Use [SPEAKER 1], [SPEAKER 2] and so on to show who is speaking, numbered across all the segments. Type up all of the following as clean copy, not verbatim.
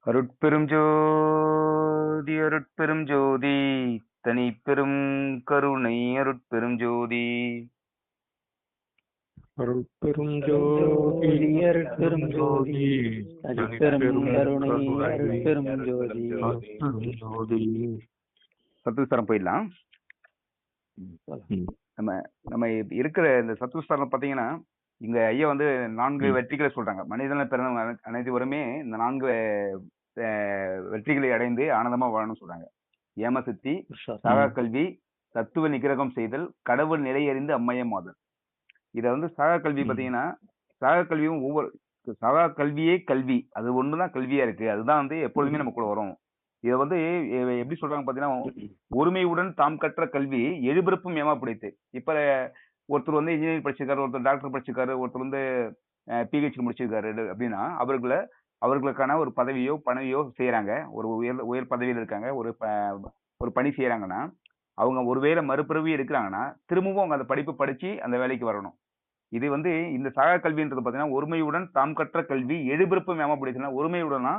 [SPEAKER 1] அருட்பெரும் ஜோதி அருட்பெரும் ஜோதி தனி பெரும் கருணை அருட்பெரும் ஜோதி
[SPEAKER 2] அருட்பெரும் ஜோதி
[SPEAKER 3] அருட்பெரும் ஜோதி தனிப்பெரும் கருணை அருட்பெரும் ஜோதி.
[SPEAKER 2] அருட்பெரும் ஜோதி.
[SPEAKER 1] சத்துவிஸ்தாரம் போயிடலாம். நம்ம நம்ம இருக்கிற இந்த சத்துவிஸ்தாரம் பார்த்தீங்கன்னா இங்க ஐயா வந்து 4 வெற்றிகளை சொல்றாங்க. மனிதன பிறந்த அனைவருமே இந்த 4 வெற்றிகளை அடைந்து ஆனந்தமா வாழணும்னு சொல்றாங்க. ஏமசித்தி, சகா கல்வி, தத்துவ நிகிரகம் செய்தல், கடவுள் நிலையறிந்து அம்மையமாதல். இத வந்து சகா கல்வி பாத்தீங்கன்னா சகா கல்வியும் சகா கல்வியே கல்வி, அது ஒண்ணுதான் கல்வியா இருக்கு. அதுதான் வந்து எப்பொழுதுமே நமக்குள்ள வரும். இத வந்து எப்படி சொல்றாங்க பாத்தீங்கன்னா, ஒருமையுடன் தாம் கற்ற கல்வி எழுபிறப்பும் ஏமா பிடித்து. இப்ப ஒருத்தர் வந்து இன்ஜினியரிங் படிச்சிருக்காரு, ஒருத்தர் டாக்டர் படிச்சிருக்காரு, ஒருத்தர் வந்து பிஹெச்டி முடிச்சிருக்காரு அப்படின்னா அவர்களுக்கான ஒரு பதவியோ பணவியோ செய்யறாங்க, ஒரு உயர் பதவியில் இருக்காங்க, ஒரு பணி செய்யறாங்கன்னா அவங்க ஒருவேளை மறுபிறவி இருக்கிறாங்கன்னா திரும்பவும் அவங்க அந்த படிப்பு படிச்சு அந்த வேலைக்கு வரணும். இது வந்து இந்த சகா கல்வின்றது பாத்தீங்கன்னா ஒருமையுடன் தாம் கற்ற கல்வி எழுபிறப்பும் ஏமாப்படுதுன்னா, ஒருமையுடனா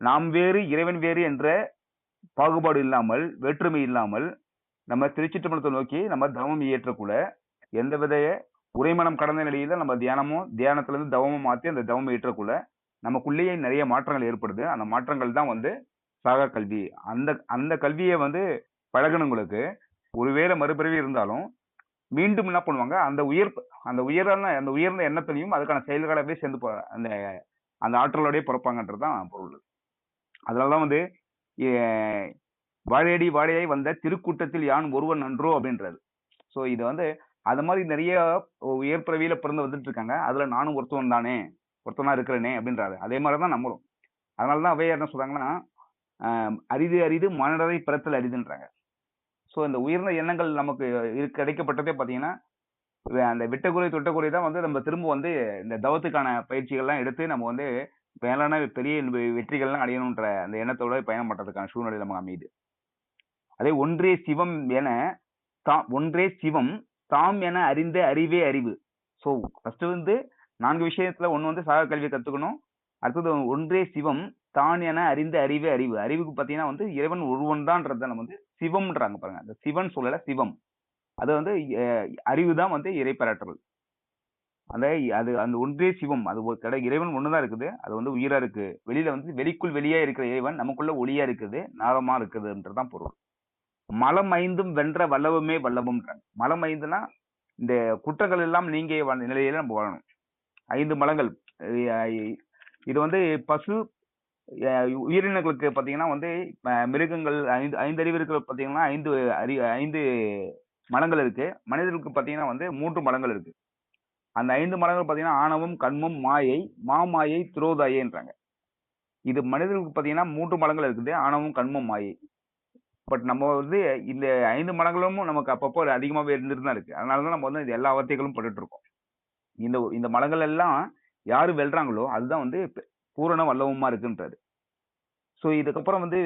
[SPEAKER 1] நாம் வேறு இறைவன் வேறு என்ற பாகுபாடு இல்லாமல் வேற்றுமை இல்லாமல் நம்ம திருச்சிற்றம்பலத்தை நோக்கி நம்ம தவம் இயற்றக்குள்ள எந்தவித உரைமனம் கடந்த நிலையில நம்ம தியானத்துல இருந்து தவமும் மாத்தி அந்த தவம் இயற்றக்குள்ள நமக்குள்ளேயே நிறைய மாற்றங்கள் ஏற்படுது. அந்த மாற்றங்கள் தான் வந்து சகா கல்வி. அந்த கல்வியை வந்து பழகணுங்களுக்கு ஒருவேளை மறுபிறவி இருந்தாலும் மீண்டும் என்ன பண்ணுவாங்க, அந்த உயர்ந்த எண்ணத்திலையும் அதுக்கான செயல்களவே சேர்ந்து அந்த ஆற்றலோடய பிறப்பாங்கன்றதுதான் பொருள். அதனாலதான் வந்து வாழையடி வாழையாய் வந்த திருக்கூட்டத்தில் யான் ஒருவன் நன்றோ அப்படின்றது. சோ இது வந்து அது மாதிரி நிறைய உயர் பிறவியில பிறந்து வந்துட்டு இருக்காங்க. அதுல நானும் ஒருத்தனா இருக்கிறேனே அப்படின்றாரு. அதே மாதிரிதான் நம்மளும். அதனாலதான் அவையார் என்ன சொல்றாங்கன்னா, அரிது அரிது மனதை பிறத்தல் அரிதுன்றாங்க. சோ இந்த உயர்ந்த எண்ணங்கள் நமக்கு கிடைக்கப்பட்டதே பாத்தீங்கன்னா அந்த விட்டக்குறை தொட்டக்குறை தான் வந்து நம்ம திரும்ப வந்து இந்த தவத்துக்கான பயிற்சிகள்லாம் எடுத்து நம்ம வந்து மேலான பெரிய வெற்றிகள்லாம் அடையணுன்ற அந்த எண்ணத்தோட பயணம் பண்றதுக்கான சூழ்நிலை நமக்கு அமையுது. அதே ஒன்றே சிவம் தாம் என அறிந்த அறிவே அறிவு. சோ ஃபர்ஸ்ட் வந்து 4 விஷயத்துல ஒண்ணு வந்து சகா கல்வியை கத்துக்கணும். அடுத்தது ஒன்றே சிவம் தான் என அறிந்த அறிவே அறிவு. அறிவுக்கு பாத்தீங்கன்னா வந்து இறைவன் ஒருவன் தான்றத நம்ம வந்து சிவம்ன்றாங்க பாருங்க. அந்த சிவன் சொல்லல, சிவம். அது வந்து அறிவுதான் வந்து இறை பெறற்றல். அந்த ஒன்றே சிவம், அது இறைவன் ஒண்ணுதான் இருக்குது. அது வந்து உயிரா இருக்கு. வெளியில வந்து வெளிக்குள் வெளியே இருக்கிற இறைவன் நமக்குள்ள ஒளியா இருக்குது, நாதமா இருக்குதுன்றதுதான் பொருள். மலம் ஐந்தும் வென்ற வல்லவுமே வல்லவும்ன்றாங்க. மலம் ஐந்துனா இந்த குற்றங்கள் எல்லாம் நீங்கிய நிலையில நம்ம வாழணும். 5 மலங்கள். இது வந்து பசு உயிரினங்களுக்கு பாத்தீங்கன்னா வந்து மிருகங்கள் 5 அறிவு இருக்கிற பாத்தீங்கன்னா 5 மலங்கள் இருக்கு. மனிதர்களுக்கு பாத்தீங்கன்னா வந்து 3 மலங்கள் இருக்கு. அந்த 5 மலங்கள் பாத்தீங்கன்னா ஆணவம், கண்மம், மாயை, மாமாயை, துரோதாயேன்றாங்க. இது மனிதர்களுக்கு பாத்தீங்கன்னா 3 மலங்கள் இருக்குது, ஆணவம், கண்மம், மாயை. பட் நம்ம வந்து இந்த 5 மலங்களும் நமக்கு அப்பப்போ அதிகமாவே இருந்துட்டு தான் இருக்கு. அதனாலதான் நம்ம வந்து எல்லா அவத்தைகளும் பட்டுட்டு இருக்கோம். இந்த மலங்கள் எல்லாம் யாரு வெல்றாங்களோ அதுதான் வந்து பூரண வல்லவமா இருக்குன்றது. சோ இதுக்கப்புறம் வந்து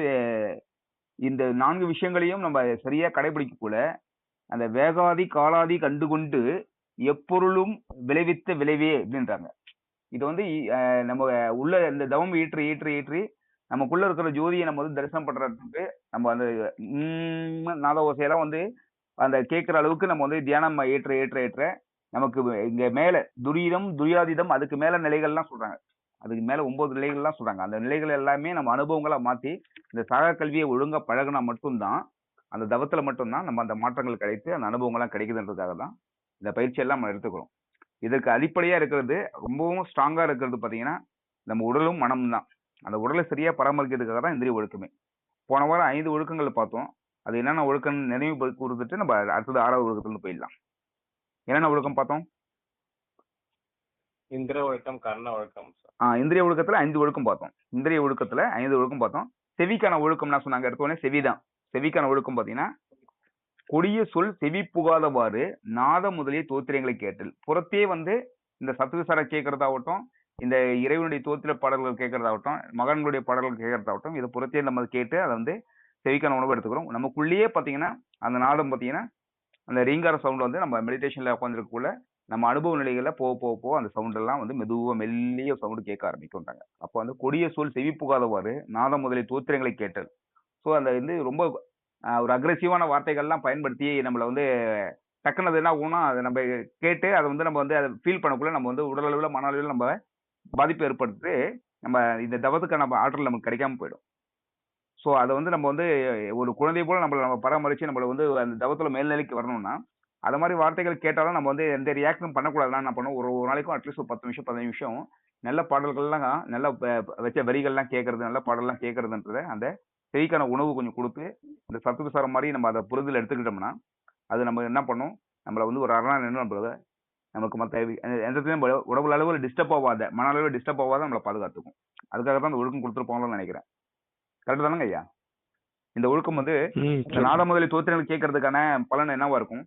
[SPEAKER 1] இந்த 4 விஷயங்களையும் நம்ம சரியா கடைபிடிக்கக்குள்ள அந்த வேகாதி காலாதி கண்டுகொண்டு எப்பொருளும் விளைவித்த விளைவே அப்படின்றாங்க. இது வந்து நம்ம உள்ள இந்த தவம் ஈற்றி நமக்குள்ள இருக்கிற ஜோதியை நம்ம வந்து தரிசனம் பண்றதுக்கு நம்ம அந்த நாத ஓசையெல்லாம் வந்து அந்த கேட்கிற அளவுக்கு நம்ம வந்து தியானம் ஏற்ற நமக்கு இங்க மேல துரியதம் துரியாதீதம் அதுக்கு மேல நிலைகள்லாம் சொல்றாங்க. அதுக்கு மேல 9 நிலைகள்லாம் சொல்றாங்க. அந்த நிலைகள் எல்லாமே நம்ம அனுபவங்களா மாத்தி இந்த சகா கல்வியை ஒழுங்கா பழகினா மட்டும்தான், அந்த தவத்துல மட்டும்தான் நம்ம அந்த மாற்றங்கள் கிடைத்து அந்த அனுபவங்கள்லாம் கிடைக்குதுன்றதுக்காக தான் இந்த பயிற்சி எல்லாம் நம்ம எடுத்துக்கிறோம். இதற்கு அடிப்படையா இருக்கிறது, ரொம்பவும் ஸ்ட்ராங்கா இருக்கிறது பாத்தீங்கன்னா நம்ம உடலும் மனமும் தான். அந்த உடலை சரியா பராமரிக்கிறதுக்காக தான் இந்திரிய ஒழுக்கமே. போன வாரம் 5 ஒழுக்கங்கள் பார்த்தோம். அது என்னென்ன ஒழுக்கம் நினைவு கூர்ந்துட்டு நம்ம அடுத்தது 6வது ஒழுக்கத்துல போயிடலாம். என்னென்ன ஒழுக்கம் பார்த்தோம்?
[SPEAKER 2] இந்திரிய ஒழுக்கம், கர்ண ஒழுக்கம்.
[SPEAKER 1] இந்திரிய ஒழுக்கத்துல 5 ஒழுக்கம் பார்த்தோம். இந்திரிய ஒழுக்கத்துல 5 ஒழுக்கம் பார்த்தோம். செவிக்கான ஒழுக்கம்னா சொன்னாங்க. எடுத்தோடனே செவிதான். செவிக்கான ஒழுக்கம் பாத்தீங்கன்னா கொடிய சொல் செவி புகாதவாறு நாத முதலிய தோத்திரங்களை கேட்டல். புறத்தே வந்து இந்த சத்துவிசார கேட்கறதாகட்டும், இந்த இறைவனுடைய தோத்திர பாடல்கள் கேட்கறதாகட்டும், மகன்களுடைய பாடல்கள் கேட்கறதாகட்டும், இதை புறத்தே நம்ம கேட்டு அதை வந்து செவிக்கான உணவு எடுத்துக்கிறோம். நமக்குள்ளேயே பாத்தீங்கன்னா அந்த நாதம் பாத்தீங்கன்னா அந்த ரீங்கார சவுண்ட் வந்து நம்ம மெடிடேஷன்ல உட்காந்துருக்குள்ள நம்ம அனுபவ நிலைகள்ல போக போக போக அந்த சவுண்ட் எல்லாம் வந்து மெதுவா மெல்லிய சவுண்ட் கேட்க ஆரம்பிக்கும்ட்டாங்க. அப்போ வந்து கொடிய சொல் செவி புகாதவாறு நாதம் முதலிய தோத்திரங்களை கேட்டல். ஸோ அந்த வந்து ரொம்ப ஒரு அக்ரெசிவான வார்த்தைகள்லாம் பயன்படுத்தி நம்மள வந்து டக்குனு அது என்ன ஆகும்னா அதை நம்ம கேட்டு அதை வந்து நம்ம வந்து அதை ஃபீல் பண்ணக்குள்ள நம்ம வந்து உடல் அளவில் மன அளவில் நம்ம பாதிப்பு ஏற்படுத்தி நம்ம இந்த தவத்துக்கான ஆற்றல் நமக்கு கிடைக்காம போயிடும். ஸோ அதை வந்து நம்ம வந்து ஒரு குழந்தை போல நம்ம பராமரித்து நம்மளை வந்து அந்த தவத்தில் மேல்நிலைக்கு வரணும்னா அது மாதிரி வார்த்தைகள் கேட்டாலும் நம்ம வந்து எந்த ரியாக்ஷனும் பண்ணக்கூடாதுன்னா என்ன பண்ணுவோம், ஒரு ஒரு நாளைக்கும் அட்லீஸ்ட் ஒரு 10 நிமிஷம் 15 நிமிஷம் நல்ல பாடல்கள்லாம் நல்ல வச்ச வரிகள்லாம் கேட்கறது, நல்ல பாடல்லாம் கேட்கறதுன்றத அந்த செவிக்கான உணவு கொஞ்சம் கொடுத்து இந்த சத்துக்கு சாரம் மாதிரி நம்ம அதை புரிதல் எடுத்துக்கிட்டோம்னா அது நம்ம என்ன பண்ணும், நம்மளை வந்து ஒரு அரணா நின்று நமக்கு மற்ற எந்த உடம்புல அளவில் டிஸ்டர்ப் ஆகாத, மன அளவில் டிஸ்டர்ப் ஆகாத நம்மளை பாதுகாத்துக்கும். அதுக்காக தான் அந்த ஒழுக்கம் கொடுத்துருப்பாங்கன்னு நினைக்கிறேன். கரெக்ட் தானங்க ஐயா? இந்த ஒழுக்கம் வந்து இந்த நாத முதலி தோத்திரங்கள் கேட்கறதுக்கான பலன் என்னவா இருக்கும்?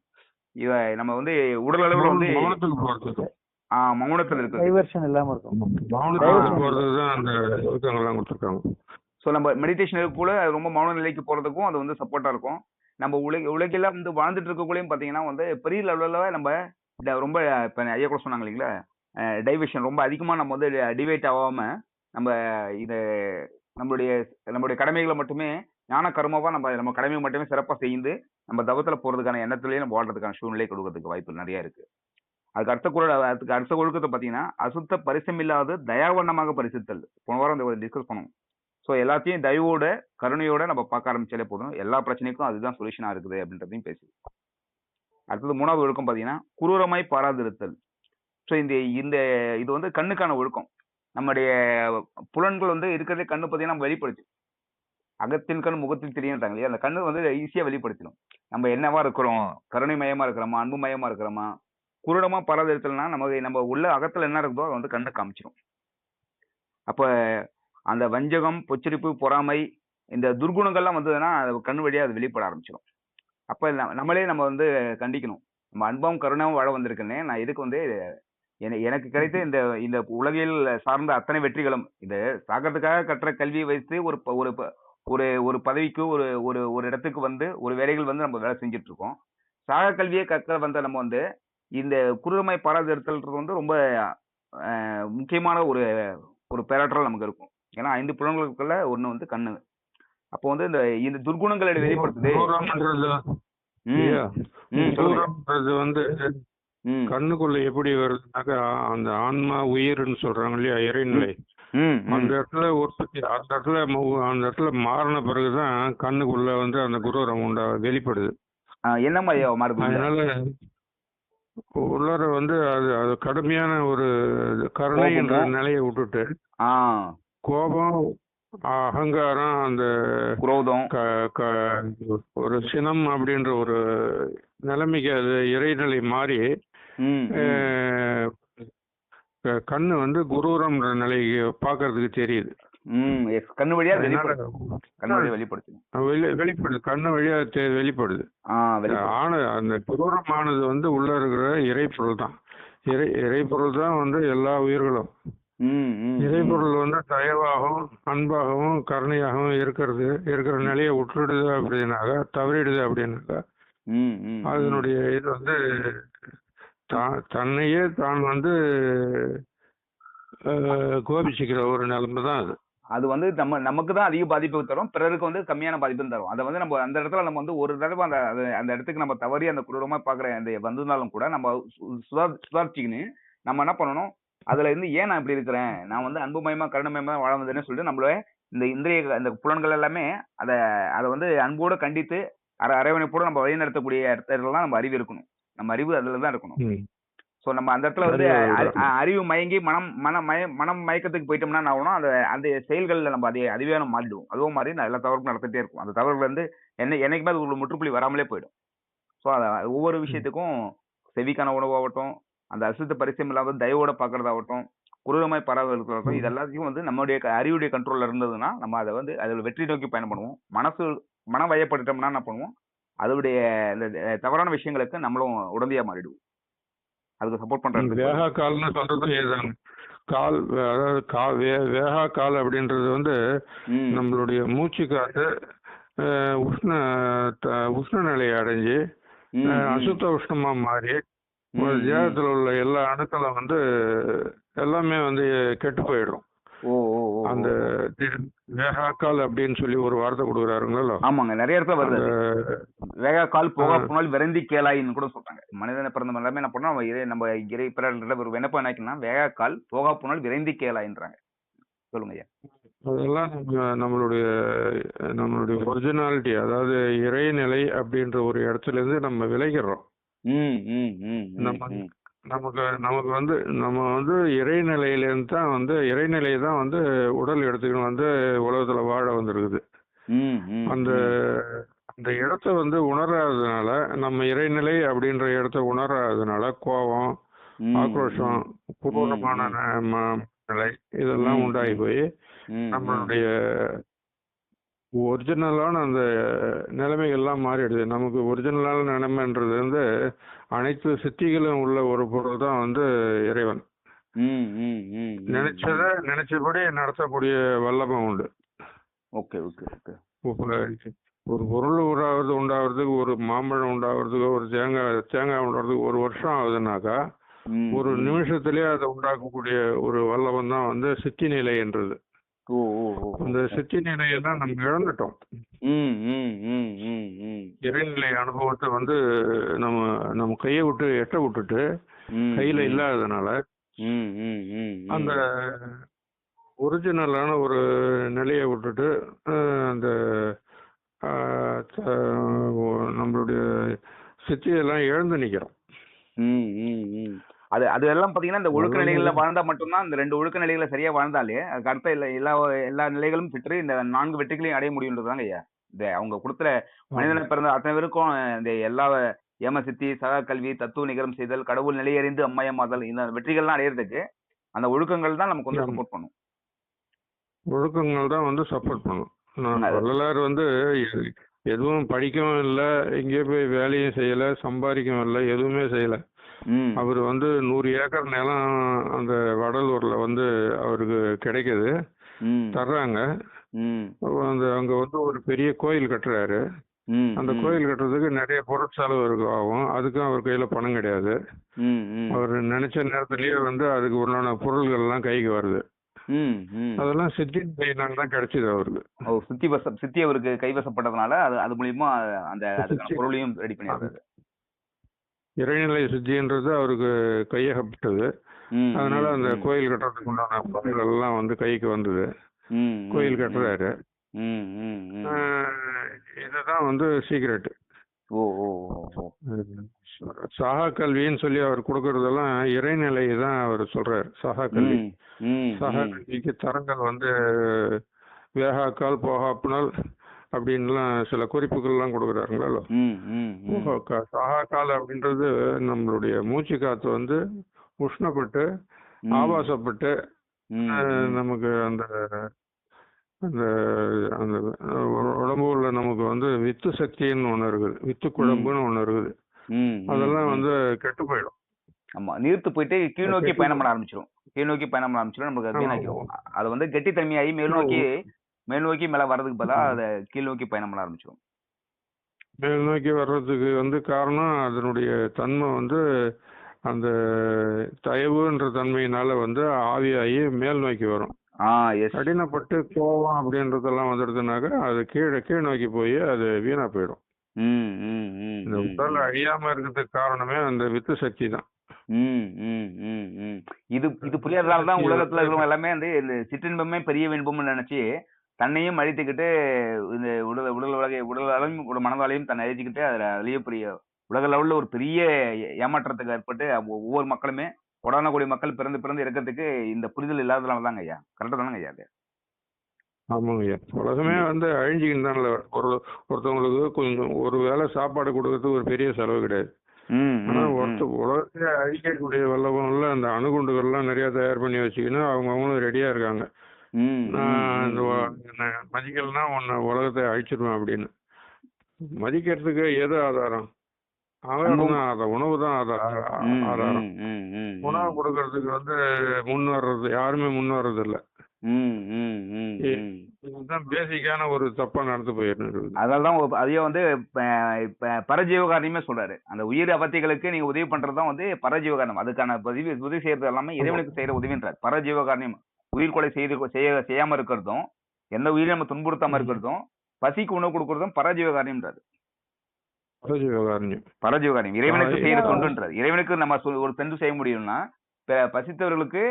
[SPEAKER 1] இத நம்ம வந்து உடல் அளவில் வந்து மௌனத்தில் இருக்கு.
[SPEAKER 3] டைவர்ஷன் இல்லாம இருக்கும்.
[SPEAKER 1] ஸோ நம்ம மெடிடேஷன் கூட ரொம்ப மௌன நிலைக்கு போறதுக்கும் அது வந்து சப்போர்ட்டா இருக்கும். நம்ம உலகெல்லாம் வந்து வாழ்ந்துட்டு இருக்கக்குள்ளேயும் பார்த்தீங்கன்னா வந்து பெரிய லெவலில் நம்ம ரொம்ப இப்போ ஐயா கூட சொன்னாங்க இல்லைங்களா, டைவர்ஷன் ரொம்ப அதிகமாக நம்ம வந்து டிவைட் ஆகாம நம்ம இதை நம்மளுடைய கடமைகளை மட்டுமே ஞான கர்மாவா நம்ம கடமையை மட்டுமே சிறப்பாக செய்து நம்ம தவத்துல போறதுக்கான எண்ணத்திலேயே நம்ம வாழ்றதுக்கான சூழ்நிலை கொடுக்கறதுக்கு வாய்ப்பு நிறைய இருக்கு. அதுக்கு அடுத்த ஒழுக்கத்தை பார்த்தீங்கன்னா அசுத்த பரிசமில்லாத தயாவண்ணமாக பரிசுத்தல். போன வாரம் டிஸ்கஸ் பண்ணுவோம். ஸோ எல்லாத்தையும் தயவோட கருணையோட நம்ம பார்க்க ஆரம்பிச்சாலே போதும், எல்லா பிரச்சனைக்கும் அதுதான் சொல்யூஷனா இருக்குது அப்படின்றதையும் பேசு. அடுத்தது 3வது ஒழுக்கம் பார்த்தீங்கன்னா குரூரமாய் பாராதிருத்தல். ஸோ இது வந்து கண்ணுக்கான ஒழுக்கம். நம்முடைய புலன்கள் வந்து இருக்கிறதே கண்ணு பார்த்தீங்கன்னா நம்ம வெளிப்படுச்சு. அகத்தின் கண் முகத்தில் தெரியுன்றாங்க இல்லையா, அந்த கண்ணு வந்து ஈஸியா வெளிப்படுத்திடும். நம்ம என்னவா இருக்கிறோம், கருணை மயமா இருக்கிறோமா, அன்பு மயமா இருக்கிறோமா. குருடமா பராதிருத்தல்னா நம்ம உள்ள அகத்துல என்ன இருக்குதோ அதை வந்து கண்ணை காமிச்சிடும். அப்ப அந்த வஞ்சகம், பொச்சரிப்பு, பொறாமை, இந்த துர்குணங்கள்லாம் வந்ததுன்னா கண்ணு வழியா அது வெளிப்பட ஆரம்பிச்சிடும். அப்ப நம்மளே நம்ம வந்து கண்டிக்கணும், நம்ம அன்பாவும் கருணாவும் வாழ வந்திருக்கேனே, நான் இதுக்கு வந்து எனக்கு கிடைத்த இந்த உலகில் சார்ந்த அத்தனை வெற்றிகளும் இந்த சாகிறதுக்காக கற்ற கல்வியை வைத்து ஒரு பதவிக்கு ஒரு இடத்துக்கு வந்து ஒரு வேலைகள் வந்து நம்ம வேலை செஞ்சுட்டு இருக்கோம். சாக கல்வியை கற்க வந்த நம்ம வந்து இந்த குருமை பாராதிருத்தல்ன்றது வந்து ரொம்ப முக்கியமான ஒரு பேராற்றல் நமக்கு இருக்கும். ஏன்னா 5 புலன்களுக்குள்ள ஒண்ணு வந்து கண்ணு. அப்போ வந்து இந்த துர்குணங்களை வெளிப்படுத்துது.
[SPEAKER 2] வந்து கண்ணுக்குள்ள எப்படி வருதுனாக்கா அந்த ஆன்மா உயிர்னு சொல்றாங்க இல்லையா, இறைநிலை. அந்த இடத்துல மாறின பிறகுதான் கண்ணுக்குள்ள வந்து அந்த குரூரம் வெளிப்படுது.
[SPEAKER 1] என்ன மாதிரி மாறுது?
[SPEAKER 2] அதனால உள்ளார வந்து அது கடுமையான ஒரு கருணை என்ற நிலையை விட்டுட்டு கோபம், அகங்காரம், அந்த
[SPEAKER 1] குரோதம்,
[SPEAKER 2] ஒரு சினம் அப்படின்ற ஒரு நிலைமைக்கு அது இறைநிலை மாறி கண்ணு வந்து குரூரம்ன்ற நிலைக்கு பாக்குறதுக்கு தெரியுது.
[SPEAKER 1] கண்ணு வழியா வெளிப்படுது.
[SPEAKER 2] கண்ணு வழியா வெளிப்படுது. ஆனா அந்த குரூரமானது வந்து உள்ள இருக்கிற இறைப்பொருள் தான். இறைப்பொருள் தான் வந்து எல்லா உயிர்களும். இறைப்பொருள் வந்து தயவாகவும் அன்பாகவும் கருணையாகவும் இருக்கிற நிலையை விட்டுடுது அப்படின்னாக்கா, தவறிடுது அப்படின்னாக்கா, அதனுடைய இது வந்து தன்னையே தான் வந்து கோபிச்சுக்கிற ஒரு நிலைமை தான் அது.
[SPEAKER 1] அது வந்து நமக்கு தான் அதிக பாதிப்பு தரும், பிறருக்கு வந்து கம்மியான பாதிப்பு தரும். அதை வந்து நம்ம அந்த இடத்துல நம்ம வந்து ஒரு தடவை அந்த இடத்துக்கு நம்ம தவறி அந்த குரூரமா பாக்குற அந்த வந்திருந்தாலும் கூட நம்ம சுதாரிச்சுக்கின்னு நம்ம என்ன பண்ணணும், அதுல இருந்து ஏன் நான் இப்படி இருக்கிறேன், நான் வந்து அன்புமயமா கருணமயமா வாழ வந்தேன்னு சொல்லிட்டு நம்மள இந்த புலன்கள் எல்லாமே அதை வந்து அன்போட கண்டித்து அரவணைப்போட நம்ம வழி நடத்தக்கூடிய இடத்துலாம் நம்ம அறிவு இருக்கணும். நம்ம அறிவு அதுலதான் இருக்கணும். சோ நம்ம அந்த இடத்துல வந்து அறிவு மயங்கி மனம் மயக்கத்துக்கு போயிட்டோம்னா என்ன ஆகணும், அந்த செயல்கள்ல நம்ம அதுவே நம்ம மாறிடுவோம். அதுவும் மாதிரி எல்லா தவறுக்கும் நடத்திட்டே இருக்கும். அந்த தவறுகள் வந்து என்னைக்குமே அது ஒரு முற்றுப்புள்ளி வராமலே போயிடும். ஸோ ஒவ்வொரு விஷயத்துக்கும் செவிக்கான உணவாகட்டும், அந்த அசுத்த பரிசயம் இல்லாத தயவோட பாக்குறதாகட்டும், குரூரமாய் பராமரிக்கிறதாகட்டும், இது எல்லாத்தையும் வந்து நம்மளுடைய அறிவுடைய கண்ட்ரோல்ல இருந்ததுன்னா நம்ம அதை வந்து அதில் வெற்றி நோக்கி பயணம் பண்ணுவோம். மனம் வயப்பட்டுட்டோம்னா என்ன பண்ணுவோம், அதோடைய இந்த தவறான விஷயங்களுக்கு நம்மளும் உடந்தையா மாறிடுவோம். அதுக்கு சப்போர்ட் பண்றது
[SPEAKER 2] வேகா கால்னு சொல்றது இதுதான். அதாவது வேகா கால் அப்படின்றது வந்து நம்மளுடைய மூச்சு காத்து உஷ்ண நிலையை அடைஞ்சு அசுத்த உஷ்ணமா மாறி ஒரு தேகத்துல உள்ள எல்லா அணுக்களும் வந்து எல்லாமே வந்து கெட்டு போயிடும். அந்த வேகாக்கால் அப்படின்னு சொல்லி ஒரு வார்த்தை கொடுக்குறாருங்களோ.
[SPEAKER 1] ஆமாங்க, நிறைய இடத்துல வருது. வேகாக்கால் போகா போனால் விரைந்தி கேளாயின்னு கூட சொல்றாங்க. மனிதனை பிறந்த எல்லாமே என்ன பண்ணோம், நம்ம இறை பிறர் ஒரு விண்ணப்பம் நினைக்கணும்னா வேகாக்கால் போகா போனால் விரைந்தி கேளாயின்றாங்க. சொல்லுங்க ஐயா.
[SPEAKER 2] அதெல்லாம் நம்மளுடைய ஒரிஜினாலிட்டி, அதாவது இறைநிலை அப்படின்ற ஒரு இடத்துல இருந்து நம்ம விளைகிறோம். நமக்கு வந்து நம்ம வந்து இறைநிலையிலேருந்து தான் வந்து இறைநிலையை தான் வந்து உடல் எடுத்துக்கணும் வந்து உலகத்துல வாழ வந்திருக்குது. அந்த அந்த இடத்த வந்து உணராததுனால, நம்ம இறைநிலை அப்படின்ற இடத்த உணராததுனால கோபம், ஆக்ரோஷம், பூர்வமான நிலை இதெல்லாம் உண்டாகி போய் நம்மளுடைய ஒரிஜினலான அந்த நிலைமைகள்லாம் மாறிடுது. நமக்கு ஒரிஜினலான நிலைமைன்றது வந்து அனைத்து சித்திகளும் உள்ள ஒரு பொருள் தான் வந்து இறைவன். நினைச்சபடி நடத்தக்கூடிய வல்லமை உண்டு. ஒரு பொருள் உண்டாகிறதுக்கு, ஒரு மாம்பழம் உண்டாகிறதுக்கு, ஒரு தேங்காய் உண்டாகிறதுக்கு ஒரு வருஷம் ஆகுதுனாக்கா, ஒரு நிமிஷத்திலேயே அதை உண்டாக்கக்கூடிய ஒரு வல்லவன் தான் வந்து சித்தி நிலை என்றது. அந்த சித்தி நிலையை தான் நம்ம இழந்துட்டோம். இறைநிலை அனுபவத்தை வந்து நம்ம கையை விட்டு எட்ட விட்டுட்டு கையில இல்லாததுனால அந்த ஒரிஜினலான ஒரு நிலையை விட்டுட்டு அந்த நம்மளுடைய சித்தியெல்லாம் இழந்து நிக்கிறோம்.
[SPEAKER 1] அதெல்லாம் பாத்தீங்கன்னா இந்த ஒழுக்க நிலைகள்ல வாழ்ந்தா மட்டும்தான், இந்த 2 ஒழுக்க நிலைகளை சரியா வாழ்ந்தாலே அதுக்கு அடுத்த எல்லா நிலைகளும் பெற்று இந்த 4 வெற்றிகளையும் அடைய முடியுன்றதாங்க ஐயா. இந்த அவங்க கொடுத்த மனிதனை பிறந்த அத்தனை பேருக்கும் இந்த எல்லா ஏம சித்தி, சகா கல்வி, தத்துவ நிகரம் செய்தல், கடவுள் நிலையறிந்து அம்மையமாதல், இந்த வெற்றிகள்லாம் அடையிறதுக்கு அந்த ஒழுக்கங்கள் தான் நமக்கு வந்து சப்போர்ட் பண்ணும்.
[SPEAKER 2] ஒழுக்கங்கள் தான் வந்து சப்போர்ட் பண்ணும். வள்ளலார் வந்து எதுவும் படிக்கவும் இல்லை, எங்கேயோ போய் வேலையும் செய்யல, சம்பாதிக்கவும் இல்லை, எதுவுமே செய்யல. அவர் வந்து 100 ஏக்கர் நிலம் அந்த வடலூர்ல வந்து அவருக்கு கிடைக்குது, தர்றாங்க. அங்க வந்து ஒரு பெரிய கோயில் கட்டுறாரு. அந்த கோயில் கட்டுறதுக்கு நிறைய பொருட்செலவு ஆகும். அதுக்கும் அவர் கையில பணம் கிடையாது. அவர் நினைச்ச நேரத்திலேயே வந்து அதுக்கு உண்டான பொருள்கள் எல்லாம் கைக்கு வருது. அதெல்லாம் சித்தின் கையினால தான் கிடைச்சது அவருக்கு.
[SPEAKER 1] சித்தி அவருக்கு கைவசப்பட்டதுனால அது மூலியமா அந்த பொருளையும் ரெடி பண்ணிடுறாரு.
[SPEAKER 2] இறைநிலை சித்தின்றது அவருக்கு கையகப்பட்டது. அதனால அந்த கோயில் கட்டுறதுக்கு உண்டான பொருள்கள் எல்லாம் வந்து கைக்கு வந்தது. கோயில் கட்டுறாரு. இதுதான் வந்து சீக்ரெட். சகா கல்வின்னு சொல்லி அவர் கொடுக்கறதெல்லாம் இறைநிலை தான் அவர் சொல்றாரு. சகா கல்வி, சகா கல்விக்கு தரங்கள் வந்து வேகாக்கால் போகாப்புனால் அப்படின்லாம் சில குறிப்புகள்லாம் கொடுக்குறாருங்களோ. சகாக்கால் அப்படின்றது நம்மளுடைய மூச்சு காத்து வந்து உஷ்ணப்பட்டு ஆபாசப்பட்டு நமக்கு அந்த அந்த அந்த உடம்புல நமக்கு வந்து வித்து சக்தின்னு ஒண்ணு இருக்குது, வித்து குழம்புன்னு ஒண்ணு இருக்குது. அதெல்லாம் வந்து கெட்டு போயிடும்.
[SPEAKER 1] ஆமா, நீர்த்து போயிட்டு கீழ் நோக்கி பயணம் பண்ண ஆரம்பிச்சிடும். நமக்கு வீணாக்கிடும். அது வந்து கெட்டித்தன்மையாகி மேல் நோக்கி மேல வர்றதுக்கு பதிலா அதை கீழ் நோக்கி பயணம் பண்ண ஆரம்பிச்சிடும்.
[SPEAKER 2] மேல் நோக்கி வர்றதுக்கு வந்து காரணம் அதனுடைய தன்மை வந்து அந்த தயவுன்ற தன்மையினால வந்து ஆவியாகி மேல் நோக்கி வரும். கடினப்பட்டு கோவம் அப்படின்றதெல்லாம் வந்துடுதுனாக்க அது கீழ் நோக்கி போய் அது வீணா போயிடும். இந்த உடல் அழியாம இருக்கிறதுக்கு காரணமே அந்த வித்து சக்தி தான்.
[SPEAKER 1] இது புரியாததால்தான் உலகத்துல இருக்கிறவங்க எல்லாமே வந்து இந்த சிற்றின்பமே பெரிய இன்பம்னு நினைச்சு தன்னையும் அழித்துக்கிட்டு இந்த உடலாலையும் மனதாலையும் தன்னை அழிச்சுக்கிட்டு அதுலயே பெரிய உலக லெவல்ல ஒரு பெரிய ஏமாற்றத்துக்கு ஏற்பட்டு ஒவ்வொரு மக்களுமே கோடான மக்கள் பிறந்து இறக்கிறதுக்கு இந்த புரிதல் இல்லாததுனால தாங்க ஐயா. கரெக்டா தானங்க ஐயா? அது
[SPEAKER 2] ஆமாங்க ஐயா. உலகமே வந்து அழிஞ்சுக்கிட்டு தானே. ஒருத்தவங்களுக்கு கொஞ்சம் ஒரு வேளை சாப்பாடு கொடுக்கறதுக்கு ஒரு பெரிய செலவு கிடையாது. ஆனா உலகத்தையே அழிக்கக்கூடிய வல்லவன்ல அந்த அணுகுண்டுகள்லாம் நிறைய தயார் பண்ணி வச்சுக்கின்னு அவங்களும் ரெடியா இருக்காங்க. மதிக்கலன்னா உலகத்தை அழிச்சிருவேன் அப்படின்னு. மதிக்கிறதுக்கு எது ஆதாரம்? உணவு தான் ஆதாரம். உணவு கொடுக்கறதுக்கு வந்து யாருமே முன் வர்றது இல்ல. அதுதான் பேசிக்கான ஒரு தப்பா நடந்து போயிருக்கு.
[SPEAKER 1] அதனாலதான் அதையே வந்து பரஜீவகாரணியமே சொல்றாரு. அந்த உயிர் அவத்தைகளுக்கு நீங்க உதவி பண்றதுதான் வந்து பரஜீவகாரணம். அதுக்கான உதவி செய்யறது எல்லாமே இறைவனுக்கு செய்யற உதவின்றார். பரஜீவகாரணியம் உயிர் கொலை செய்யாம இருக்கிறதும், எந்த உயிரையும் நம்ம துன்புறுத்தாம இருக்கிறதும், பசிக்கு உணவு கொடுக்கறதும் பரஜீவகாரணியம்ன்றாரு. பரஜீவகாரணியம் இறைவனுக்கு செய்யற தொண்டுன்றார். இறைவனுக்கு நம்ம ஒரு தொண்டு செய்ய முடியும்னா பசித்தவர்களுக்கு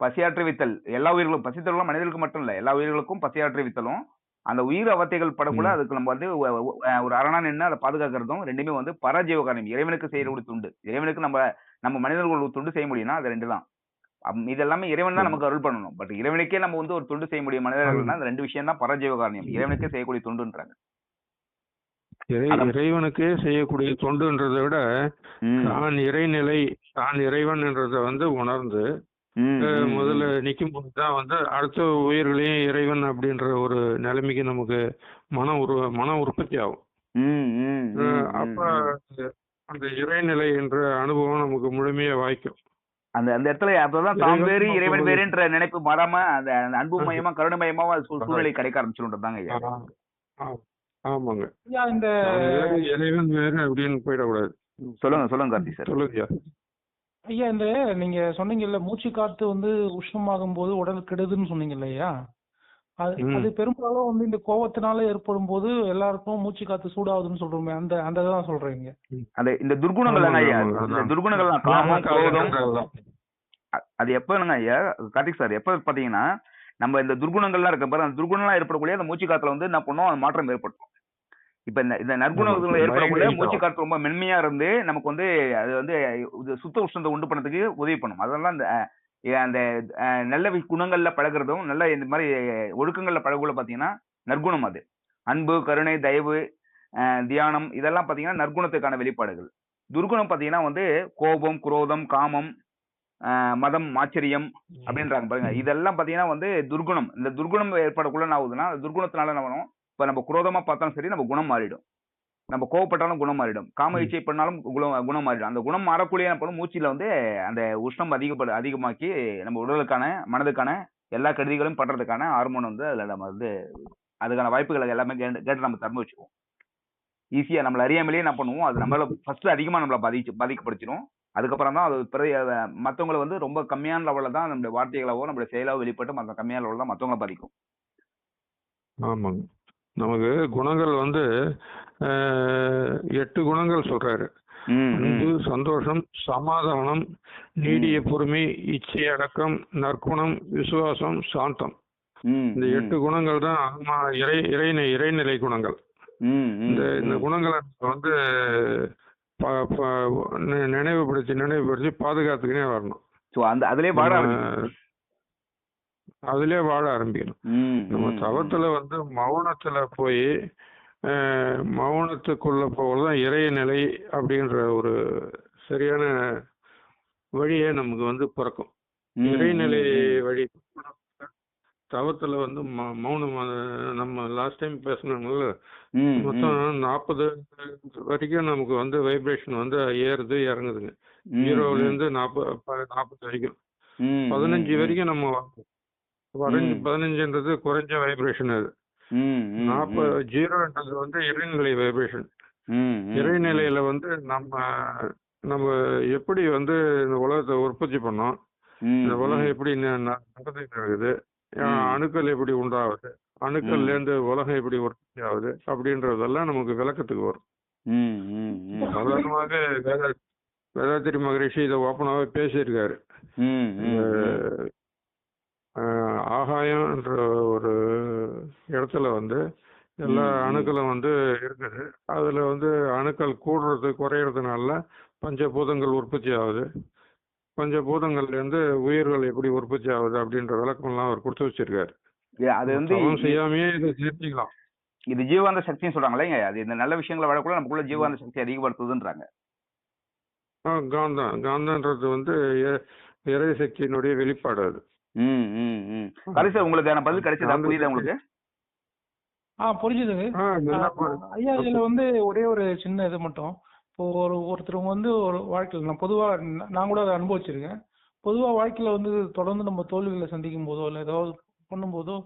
[SPEAKER 1] பசியாற்றுவித்தல், எல்லா உயிர்களும் பசித்தவர்களும் மனிதர்களுக்கு மட்டும் இல்ல, எல்லா உயிர்களுக்கும் பசியாற்றுவித்தலும், அந்த உயிர் அவத்தைகள் படக்கூட அதுக்கு நம்ம வந்து ஒரு அரணா நின்று அதை பாதுகாக்கிறதும் ரெண்டுமே வந்து பரஜீவகாரணியம், இறைவனுக்கு செய்யக்கூடிய தொண்டு. இறைவனுக்கு நம்ம மனிதர்கள் தொண்டு செய்ய முடியும்னா அது ரெண்டு தான். இது எல்லாமே இறைவன் தான் நமக்கு அருள் பண்ணணும். பட் இறைவனுக்கே நம்ம வந்து ஒரு தொண்டு செய்ய முடியும் மனிதர்கள்னா அந்த ரெண்டு விஷயம் தான் பரஜீவகாரணியம், இறைவனுக்கே செய்யக்கூடிய தொண்டுன்றாங்க.
[SPEAKER 2] இறைவனுக்கே செய்யக்கூடிய தொண்டுன்றதை விட தான் இறைநிலை, தான் இறைவன் என்றதை வந்து உணர்ந்து முதல்ல நிக்கும் போதுதான் வந்து அடுத்த உயிர்களையும் இறைவன் அப்படின்ற ஒரு நிலைமைக்கு நமக்கு மன உற்பத்தி ஆகும். அப்ப அந்த இறைநிலை என்ற அனுபவம் நமக்கு முழுமையா வாய்க்கும்.
[SPEAKER 1] அந்த இடத்துல அப்பதான் தான் பேரு இறைவன் பேருன்ற நினைப்பு மாறாம அந்த அன்பு மயமா கருணமயமா சூழ்நிலை கிடைக்க ஆரம்பிச்சுட்டாங்க.
[SPEAKER 2] ஆமாங்க. இந்த இறைவன் வேறு அப்படின்னு போயிடக்கூடாது.
[SPEAKER 1] சொல்லுங்க கார்த்தி சார்.
[SPEAKER 2] சொல்லுங்க
[SPEAKER 4] ஐயா. இந்த நீங்க சொன்னீங்கல்ல மூச்சு காத்து வந்து உஷ்ணமாகும் போது உடல் கெடுதுன்னு சொன்னீங்கல்ல ஐயா, அது பெரும்பாலும் வந்து இந்த கோபத்தினால ஏற்படும் போது எல்லாருக்கும் மூச்சு காத்து சூடாகுதுன்னு சொல்றோமே, அந்த தான் சொல்றீங்க.
[SPEAKER 1] இந்த துர்குணங்கள் ஐயா, இந்த துர்குணங்கள் காமம் குரோதம் அது எப்பங்க ஐயா கார்த்திக் சார், எப்ப பாத்தீங்கன்னா நம்ம இந்த துர்குணங்கள்லாம் இருக்க பாரு, அந்த துர்குணம்லாம் ஏற்படக்கூடிய அந்த மூச்சு காத்துல வந்து என்ன பண்ணோம், அந்த மாற்றம் ஏற்படும். இப்ப இந்த நற்குணங்கள் ஏற்படக்கூடிய மூச்சு காற்று ரொம்ப மென்மையா இருந்து நமக்கு வந்து அது வந்து சுத்த உஷ்ணத்தை உண்டு பண்ணதுக்கு உதவி பண்ணும். அதெல்லாம் அந்த நல்ல குணங்கள்ல பழகிறதும் நல்ல இந்த மாதிரி ஒழுக்கங்கள்ல பழகுள்ள பாத்தீங்கன்னா நற்குணம். அது அன்பு, கருணை, தயவு, தியானம் இதெல்லாம் பாத்தீங்கன்னா நற்குணத்துக்கான வெளிப்பாடுகள். துர்குணம் பாத்தீங்கன்னா வந்து கோபம், குரோதம், காமம், மதம், ஆச்சரியம் அப்படின்றாங்க பாருங்க. இதெல்லாம் பாத்தீங்கன்னா வந்து துர்குணம். இந்த துர்குணம் ஏற்படக்குள்ள என்ன ஆகுதுன்னா, துர்குணத்தினால என்ன பண்ணும், இப்ப நம்ம குரோதமா பார்த்தாலும் சரி நம்ம குணம் மாறிடும், நம்ம கோவப்பட்டாலும் குணம் மாறிடும், காம இச்சை பண்ணாலும் குணம் மாறிடும். அந்த குணம் மாறக்கூடிய என்ன பண்ணும், மூச்சில வந்து அந்த உஷ்ணம் அதிகமாக்கி நம்ம உடலுக்கான மனதுக்கான எல்லா கருதிகளும் பண்றதுக்கான ஹார்மோன் வந்து அதுல நம்ம வந்து அதுக்கான வாய்ப்புகளை எல்லாமே கேட்டு நம்ம திறந்து வச்சுக்குவோம். ஈஸியா நம்மள அறியாமலேயே என்ன பண்ணுவோம், அது நம்மளால ஃபர்ஸ்ட் அதிகமா நம்மள பாதிக்கப்படுத்திடும். அதுக்கப்புறம் தான் அது மற்றவங்களை வந்து ரொம்ப கம்மியான லெவல்ல தான் நம்மளுடைய வார்த்தைகளாவோ நம்மளுடைய செயலாவோ வெளிப்பட்டு மற்ற கம்மியான லெவலில் தான் மற்றவங்களை பாதிக்கும்.
[SPEAKER 2] ஆமாங்க. நமக்கு குணங்கள் வந்து 8 குணங்கள் சொல்றாரு. அன்பு, சந்தோஷம், சமாதானம், நீடிய பொறுமை, இச்சை அடக்கம், நற்குணம், விசுவாசம், சாந்தம். இந்த 8 குணங்கள் தான் இறைநிலை குணங்கள். இந்த குணங்களை வந்து நினைவுபடுத்தி பாதுகாத்துக்கினே வரணும். அதுலயே வாழ ஆரம்பிக்கணும். நம்ம தவத்துல வந்து மௌனத்துல போய் மௌனத்துக்குள்ள போகதான் இறைநிலை அப்படின்ற ஒரு சரியான வழியே நமக்கு வந்து பிறக்கும். இறைநிலை வழி தவத்துல வந்து மௌனம். நம்ம லாஸ்ட் டைம் பேசணும்ல, மொத்தம் 40 வரைக்கும் நமக்கு வந்து வைப்ரேஷன் வந்து ஏறுது இறங்குதுங்க. 0ல இருந்து 40 வரைக்கும். 15 வரைக்கும் நம்ம 15ன்றது குறைஞ்ச வைப்ரேஷன். அது 0ன்றது வந்து இறைநிலை வைப்ரேஷன். இறைநிலையில வந்து நம்ம எப்படி வந்து இந்த உலகத்தை உற்பத்தி பண்ணோம், இந்த உலகம் எப்படி நடந்துட்டு இருக்குது, அணுக்கள் எப்படி உண்டாகுது, அணுக்கள்ல இருந்து உலகம் எப்படி உற்பத்தி ஆகுது அப்படின்றதெல்லாம் நமக்கு விளக்கத்துக்கு வரும். சாதாரணமாக வேதாத்திரி மகரிஷி இதை ஓப்பனாவே பேசியிருக்காரு. ஆகாயம்ன்ற ஒரு இடத்துல வந்து எல்லா அணுக்களும் வந்து இருக்குது. அதுல வந்து அணுக்கள் கூடுறது குறையறதுனால பஞ்சபூதங்கள் உற்பத்தி ஆகுது. பஞ்சபூதங்கள்ல இருந்து உயிர்கள் எப்படி உற்பத்தி ஆகுது அப்படின்ற விளக்கம் எல்லாம் அவர் கொடுத்து வச்சிருக்காரு. அது வந்து செய்யாமையே இதை சேர்த்திக்கலாம்.
[SPEAKER 1] இது ஜீவாந்த சக்தின்னு சொல்றாங்களே, அது இந்த நல்ல விஷயங்களை வளர்க்கல நமக்குள்ள ஜீவாந்த சக்தி அதிகப்படுத்துதுன்றாங்க.
[SPEAKER 2] காந்தன்றது வந்து இறை சக்தியினுடைய வெளிப்பாடு. அது
[SPEAKER 1] உங்களுக்கு பதில் கிடைச்சதா? புரியுதா உங்களுக்கு?
[SPEAKER 4] புரிஞ்சுதுங்க ஐயா. இதுல வந்து ஒரே ஒரு சின்ன இது மட்டும், இப்போ ஒருத்தர் வந்து ஒரு வாழ்க்கையில் நான் கூட அதை அனுபவிச்சிருக்கேன். பொதுவா வாழ்க்கையில வந்து தொடர்ந்து நம்ம தோல்விகளை சந்திக்கும் போதோ இல்லை ஏதாவது பண்ணும்போதோ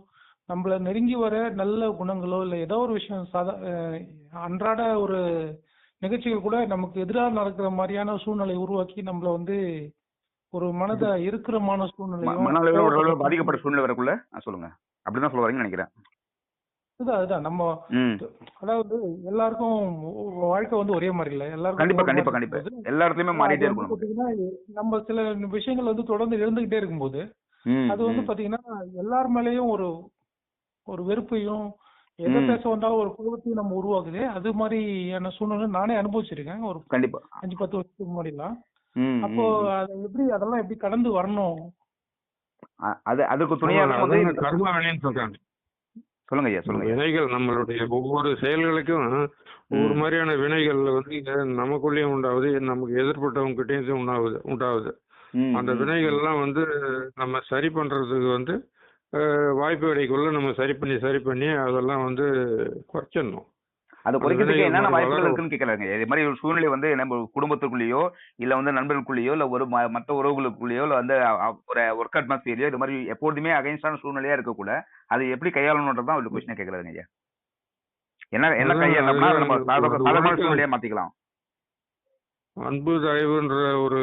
[SPEAKER 4] நம்மள நெருங்கி வர நல்ல குணங்களோ இல்ல ஏதோ ஒரு விஷயம் அன்றாட ஒரு நிகழ்ச்சிகள் கூட நமக்கு எதிராக நடக்கிற மாதிரியான சூழ்நிலை உருவாக்கி நம்மள வந்து ஒரு மனதை இருக்கிறமான சூழ்நிலையும்
[SPEAKER 1] பாதிக்கப்பட்ட சூழ்நிலை வரக்குள்ள சொல்லுங்க அப்படிதான் சொல்ல வரீங்கன்னு நினைக்கிறேன்.
[SPEAKER 4] அதுதான் நம்ம அதாவது எல்லாருக்கும் வாழ்க்கை வந்து ஒரே மாதிரி இல்ல, எல்லாருக்கும்
[SPEAKER 1] எல்லா இடத்துலயுமே மாறிட்டே இருக்கும்.
[SPEAKER 4] நம்ம சில விஷயங்கள் வந்து தொடர்ந்து இருந்துகிட்டே இருக்கும்போது அது வந்து பாத்தீங்கன்னா எல்லார் மேலயும் ஒரு ஒரு வெறுப்பையும் எதை பேச வந்தாலும் ஒரு கோபத்தையும் நம்ம உருவாக்குது. அது மாதிரியான சூழ்நிலை நானே அனுபவிச்சிருக்கேன் ஒரு 5-10 வருஷத்துக்கு முன்னாடிலாம். அப்போ அதெல்லாம் எப்படி கடந்து வரணும்?
[SPEAKER 1] அதுக்கு துணையாக வந்து
[SPEAKER 2] கர்ம வினைன்னு சொல்றாங்க.
[SPEAKER 1] சொல்லுங்க ஐயா, சொல்லுங்க.
[SPEAKER 2] வினைகள் நம்மளுடைய ஒவ்வொரு செயல்களுக்கும் ஒவ்வொரு மாதிரியான வினைகள் வந்து நமக்குள்ளேயும் உண்டாகுது, நமக்கு எதிர்பட்டவங்க கிட்டேயும் உண்டாகுது. அந்த வினைகள் எல்லாம் வந்து நம்ம சரி பண்றதுக்கு வந்து வாய்ப்பு கிடைக்குள்ள நம்ம சரி பண்ணி அதெல்லாம் வந்து குறைச்சிடணும்.
[SPEAKER 1] அது குறைக்கிறதுக்கு என்னென்ன வாய்ப்புகள் இருக்குன்னு கேட்கறாங்க. இது மாதிரி ஒரு சூழ்நிலை வந்து நம்ம குடும்பத்துக்குள்ளேயோ இல்ல வந்து நண்பர்களுக்குள்ளேயோ இல்ல ஒரு மற்ற உறவுகளுக்குள்ளேயோ இல்ல வந்து ஒரு ஒர்க் அட்மாஸ்பியரையோ இது மாதிரி எப்போதுமே அகைன்ஸ்டான சூழ்நிலையா இருக்கக்கூட அது எப்படி கையாளணும்ன்றதான் ஒரு கொஸ்டினை கேட்கறாங்க ஐயா. என்ன கையாளணும்னா நம்ம சாதாரண சூழ்நிலையா மாத்திக்கலாம்.
[SPEAKER 2] அன்பு தயவுன்ற ஒரு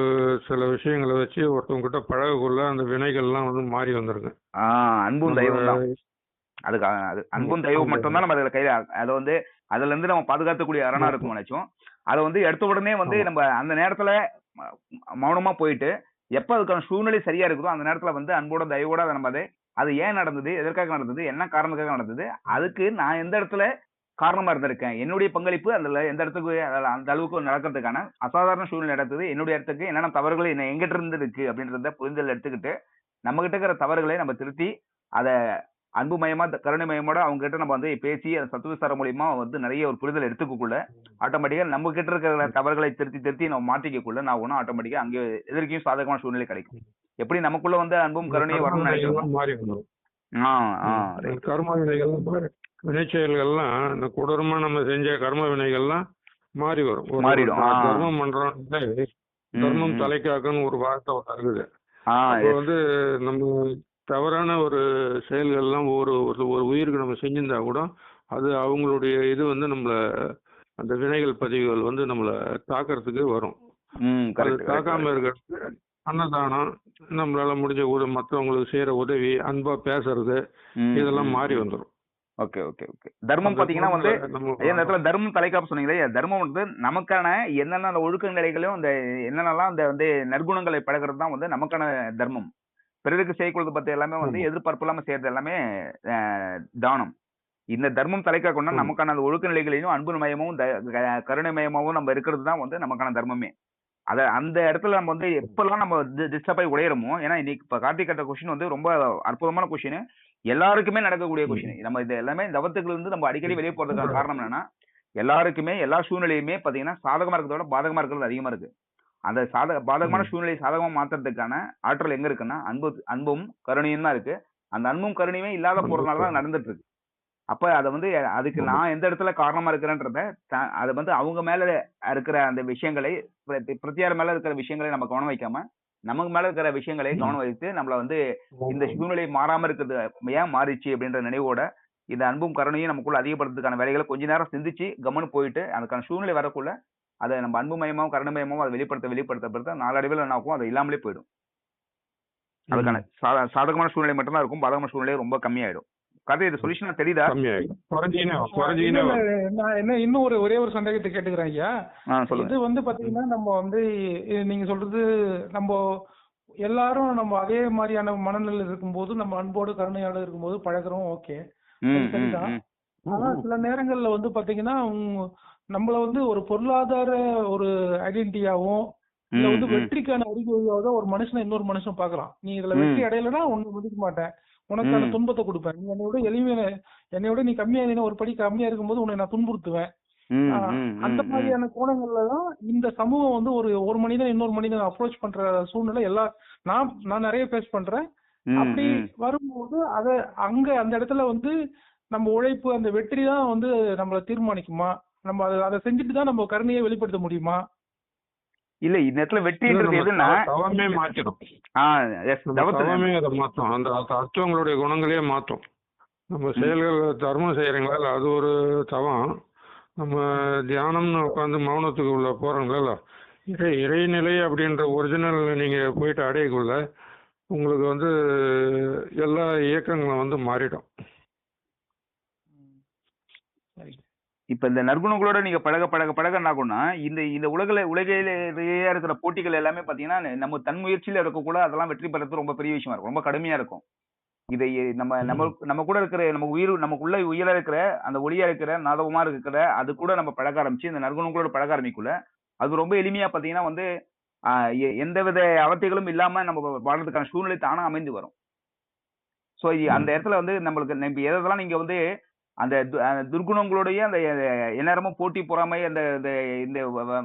[SPEAKER 2] சில விஷயங்களை வச்சு ஒருத்தவங்க கிட்ட பழகக்குள்ள அந்த வினைகள்லாம் வந்து மாறி வந்திருக்கு.
[SPEAKER 1] அன்பும் தயவும் தான். அதுக்கு அன்பும் தயவும் மட்டும்தான் நம்ம அதுல கையில அதை வந்து அதுல இருந்து நம்ம பாதுகாக்கக்கூடிய அரணா இருக்கும் நினைச்சோம். அதை வந்து எடுத்த உடனே வந்து நம்ம அந்த நேரத்துல மௌனமா போயிட்டு எப்ப அதுக்கான சூழ்நிலை சரியா இருக்குதோ அந்த நேரத்துல வந்து அன்போட தயவோட அதை நம்ம அது ஏன் நடந்தது, எதற்காக நடந்தது, என்ன காரணத்துக்காக நடந்தது, அதுக்கு நான் எந்த இடத்துல காரணமா இருந்திருக்கேன், என்னுடைய பங்களிப்பு அதுல எந்த இடத்துக்கு அந்த அளவுக்கு நடக்கிறதுக்கான அசாதாரண சூழ்நிலை நடக்குது, என்னுடைய இடத்துக்கு என்னென்ன தவறுகள் என்ன எங்கிட்ட இருந்து இருக்கு அப்படின்றத புரிதல் எடுத்துக்கிட்டு நம்ம கிட்ட இருக்கிற தவறுகளை நம்ம திருத்தி அதை அன்பு மயமா கருணை மயமோட அவங்க கிட்ட நம்ம வந்து பேசி அந்த சத்துவசார மூலியமா வந்து நிறைய ஒரு புரிதல் எடுத்துக்கக்குள்ள ஆட்டோமேட்டிக்கா நம்ம கிட்ட இருக்கிற தவறுகளை திருத்தி நம்ம மாற்றிக்கக்குள்ள நான் ஒன்னும் ஆட்டோமேட்டிக்கா அங்கே எதிர்க்கையும் சாதகமான சூழ்நிலை கிடைக்கும். எப்படி நமக்குள்ள வந்து அன்பும் கருணையும் வரணும்னு நினைக்கிறோம்.
[SPEAKER 2] கர்ம வினைகள் வினை செயல்கள்லாம் இந்த கொடூரமா நம்ம செஞ்ச கர்ம வினைகள்லாம் மாறி வரும். கர்மம் பண்றோம், கர்மம் தலைக்காக்குன்னு ஒரு வார்த்தை இருக்குது. அப்போ வந்து நம்ம தவறான ஒரு செயல்கள்லாம் ஒரு உயிருக்கு நம்ம செஞ்சிருந்தா கூட அது அவங்களுடைய இது வந்து நம்மள அந்த வினைகள் பதிவுகள் வந்து நம்மள தாக்கறதுக்கு வரும். அது தாக்காம இருக்கிறதுக்கு அன்னதானம், நம்மளால முடிஞ்ச மற்றவங்களுக்கு செய்யற உதவி, அன்பா பேசுறது, இதெல்லாம் மாறி வந்துடும்.
[SPEAKER 1] Okay okay okay. தர்மம் பாத்தீங்கன்னா வந்து இந்த இடத்துல தர்மம் தலைக்காப்பு சொன்னீங்களே, தர்மம் வந்து நமக்கான என்னென்ன ஒழுக்க நிலைகளையும் அந்த என்னென்னலாம் அந்த வந்து நற்குணங்களை பழகிறது தான் வந்து நமக்கான தர்மம். பிறருக்கு செய்யக்கூடாது பத்தி எல்லாமே வந்து எதிர்பார்ப்பு இல்லாம செய்யறது எல்லாமே தானம். இந்த தர்மம் தலைக்காக்கணும்னா நமக்கான அந்த ஒழுக்க நிலைகளையும் அன்பு மயமும் கருணை மயமாவும் நம்ம இருக்கிறது தான் வந்து நமக்கான தர்மமே. அந்த இடத்துல நம்ம வந்து எப்பெல்லாம் நம்ம டிஸ்டர்ப் ஆகி உடையிறோமோ, ஏன்னா இன்னைக்கு இப்ப கார்த்திக் கேட்ட கொஸ்டின் வந்து ரொம்ப அற்புதமான கொஸ்டின், எல்லாருக்குமே நடக்கக்கூடிய கொஸ்டின். நம்ம இது எல்லாமே தவத்துக்குள்ள இருந்து நம்ம அடிக்கடி வெளியே போறதுக்கான காரணம் என்னன்னா எல்லாருக்குமே எல்லா சூழ்நிலையுமே பாத்தீங்கன்னா சாதகமா இருக்கிறத விட பாதகமா இருக்கிறது அதிகமா இருக்கு. அந்த பாதகமான சூழ்நிலையை சாதகமா மாத்துறதுக்கான ஆற்றல் எங்க இருக்குன்னா அன்பும் கருணையும் தான் இருக்கு. அந்த அன்பும் கருணையுமே இல்லாத போறதுனாலதான் நடந்துட்டு இருக்கு. அப்ப அதை வந்து அதுக்கு நான் எந்த இடத்துல காரணமா இருக்கிறேன்றத அது வந்து அவங்க மேல இருக்கிற அந்த விஷயங்களை பிரத்தியார் மேல இருக்கிற விஷயங்களை நம்ம கவனம் வைக்காம நமக்கு மேல இருக்கிற விஷயங்களை கவனம் வைத்து நம்மள வந்து இந்த சூழ்நிலை மாறாம இருக்கிறது ஏன் மாறிச்சு அப்படின்ற நினைவோட இந்த அன்பும் கருணையும் நமக்குள்ள அதிகப்படுறதுக்கான வேலைகளை கொஞ்ச நேரம் சிந்திச்சு கவனம் போயிட்டு அதுக்கான சூழ்நிலை வரக்குள்ள அதை நம்ம அன்பு மயமாவும் கருணமயமாவும் அதை வெளிப்படுத்த நாளடைவில் என்ன ஆகும், அது இல்லாமலே போயிடும். அதுக்கான சாதகமான சூழ்நிலை மட்டும்தான் இருக்கும், பாதகமான சூழ்நிலை ரொம்ப கம்மியாயிடும். கதை இது சொல்யூஷன் தெரியுதா?
[SPEAKER 4] இன்னும் ஒரே ஒரு சந்தேகத்தை கேட்டுக்கிறேன் ஐயா. இது வந்து பாத்தீங்கன்னா நம்ம வந்து நீங்க சொல்றது நம்ம எல்லாரும் நம்ம அதே மாதிரியான மனநிலை இருக்கும்போது நம்ம அன்போடு கருணையோடு இருக்கும்போது பழகிறோம், ஓகே சரிதான். ஆனா சில நேரங்கள்ல வந்து பாத்தீங்கன்னா நம்மள வந்து ஒரு பொருளாதார ஒரு ஐடென்டிட்டியாவும் இல்ல வந்து வெற்றிக்கான அறிகுறியாவோ ஒரு மனுஷனை இன்னொரு மனுஷன் பாக்குறான். நீ இதுல வெற்றி அடையலைன்னா ஒண்ணு மதிக்க மாட்டேன், உனக்கான துன்பத்தை கொடுப்பேன், நீ என்னையோட என்னையோட நீ கம்மியா ஒரு படி கம்மியா இருக்கும்போது உன்னை நான் துன்புறுத்துவேன். அந்த மாதிரியான கோணங்கள்லதான் இந்த சமூகம் வந்து ஒரு மனிதன் இன்னொரு மனிதன் அப்ரோச் பண்ற சூழ்நிலை நான் நிறைய ஃபேஸ் பண்றேன். அப்படி வரும்போது அங்க அந்த இடத்துல வந்து நம்ம உழைப்பு அந்த வெற்றி தான் வந்து நம்மள தீர்மானிக்குமா? நம்ம அதை செஞ்சுட்டு தான் நம்ம கருணையை வெளிப்படுத்த முடியுமா?
[SPEAKER 1] இல்ல இந்த இடத்துல வெற்றின்றது எதுன்னா
[SPEAKER 2] தவமே மாத்திடும். தவமே அதை மாத்தும், அந்த அடுத்தவங்களுடைய குணங்களே மாத்தும். நம்ம செயல்கள் தர்மம் செய்கிறீங்களா இல்லை அது ஒரு தவம். நம்ம தியானம்னு உட்காந்து மௌனத்துக்கு உள்ள போகிறோங்களா, இறைநிலை அப்படின்ற ஒரிஜினல் நீங்கள் போயிட்டு அடையக்குள்ள உங்களுக்கு வந்து எல்லா இயக்கங்களும் வந்து மாறிடும்.
[SPEAKER 1] இப்ப இந்த நற்குணங்களோட நீங்க பழக பழக பழக என்ன ஆகும்னா, இந்த இந்த உலகிலேயே இருக்கிற போட்டிகள் எல்லாமே பாத்தீங்கன்னா நம்ம தன் முயற்சியில இருக்கக்கூட அதெல்லாம் வெற்றி பெறது ரொம்ப பெரிய விஷயமா இருக்கும், ரொம்ப கடுமையா இருக்கும். இதை நம்ம நம்ம நம்ம கூட இருக்கிற நம்ம நமக்குள்ள உயிரா இருக்கிற அந்த ஒளியா இருக்கிற நாதவமா இருக்கிற அது கூட நம்ம பழக ஆரம்பிச்சு இந்த நற்குணங்களோட பழக ஆரம்பிக்குள்ள அது ரொம்ப எளிமையா பாத்தீங்கன்னா வந்து எந்தவித அவத்தைகளும் இல்லாம நம்ம வாழ்றதுக்கான சூழ்நிலை தானா அமைந்து வரும். சோ அந்த இடத்துல வந்து நம்மளுக்கு எதெல்லாம் நீங்க வந்து அந்த துர்குணங்களுடைய அந்த எந்நேரமும் போட்டி பொறாமை அந்த இந்த